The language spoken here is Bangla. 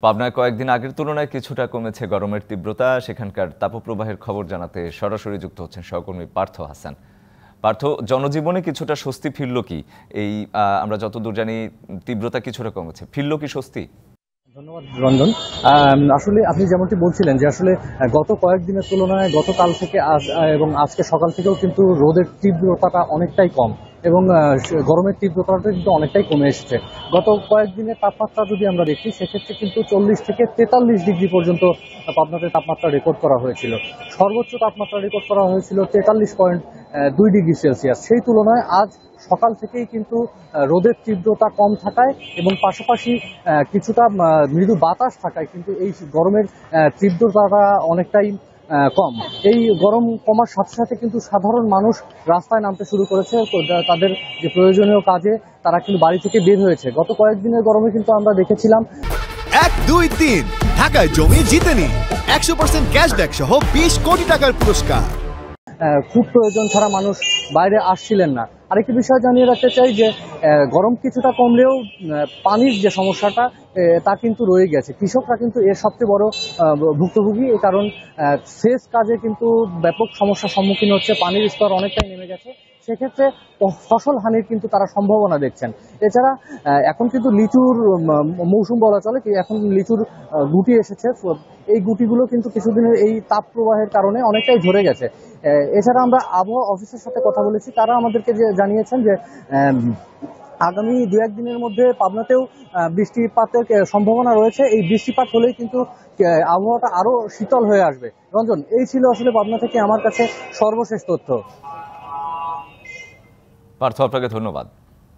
পাবনায় কয়েকদিন আগের তুলনায় কিছুটা কমেছে গরমের তীব্রতা। সেখানকার তাপপ্রবাহের খবর জানাতে সরাসরি যুক্ত হচ্ছেন সহকর্মী পার্থ হাসান। পার্থ, জনজীবনে কিছুটা স্বস্তি ফিরল কি? এই আমরা যতদূর জানি তীব্রতা কিছুটা কমেছে, ফিরল কি স্বস্তি? ধন্যবাদ রঞ্জন। আসলে আপনি যেমনটি বলছিলেন যে আসলে গত কয়েকদিনের তুলনায় গতকাল থেকে এবং আজকে সকাল থেকেও কিন্তু রোদের তীব্রতাটা অনেকটাই কম এবং গরমের তীব্রতাটা কিন্তু অনেকটাই কমে এসেছে। গত কয়েকদিনের তাপমাত্রা যদি আমরা দেখি সেক্ষেত্রে কিন্তু 40 থেকে 43 ডিগ্রি পর্যন্ত পাবনাতে তাপমাত্রা রেকর্ড করা হয়েছিল। সর্বোচ্চ তাপমাত্রা রেকর্ড করা হয়েছিল 43.2 ডিগ্রি সেলসিয়াস। সেই তুলনায় আজ সকাল থেকেই কিন্তু রোদের তীব্রতা কম থাকায় এবং পাশাপাশি কিছুটা মৃদু বাতাস থাকায় কিন্তু এই গরমের তীব্রতাটা অনেকটাই কম। এই গরম কমার সাথে সাথে কিন্তু সাধারণ মানুষ রাস্তায় নামতে শুরু করেছে। তাদের যে প্রয়োজনীয় কাজে তারা কিন্তু বাড়ি থেকে বের হয়েছে। গত কয়েকদিনের গরমে কিন্তু আমরা দেখেছিলাম 1, 2, 3 ঢাকায় জমি জিতে নিন 100% ক্যাশব্যাক সহ 20 কোটি টাকার পুরস্কার। খুব প্রয়োজন ছাড়া মানুষ বাইরে আসছিলেন না। আরেকটি বিষয় জানিয়ে রাখতে চাই যে গরম কিছুটা কমলেও পানির যে সমস্যাটা তা কিন্তু রয়ে গেছে। কৃষকরা কিন্তু এর সবচেয়ে বড় ভুক্তভোগী, কারণ সেচ কাজে কিন্তু ব্যাপক সমস্যার সম্মুখীন হচ্ছে। পানির স্তর অনেকটাই নেমে গেছে, সেক্ষেত্রে ফসল হানির কিন্তু তারা সম্ভাবনা দেখছেন। এছাড়া এখন কিন্তু লিচুর মৌসুম বলা চলে, এখন লিচুর গুটি এসেছে। এই গুটিগুলো কিন্তু কিছুদিনের এই তাপ প্রবাহের কারণে অনেকটাই ঝরে গেছে। এছাড়া আমরা আবহাওয়া অফিসের সাথে কথা বলেছি, তারা আমাদেরকে জানিয়েছেন যে আগামী 2-1 দিনের মধ্যে পাবনাতেও বৃষ্টিপাতের সম্ভাবনা রয়েছে। এই বৃষ্টিপাত হলেই কিন্তু আবহাওয়াটা আরো শীতল হয়ে আসবে। রঞ্জন, এই ছিল আসলে পাবনা থেকে আমার কাছে সর্বশেষ তথ্য। পার্থ, আপনাকে ধন্যবাদ।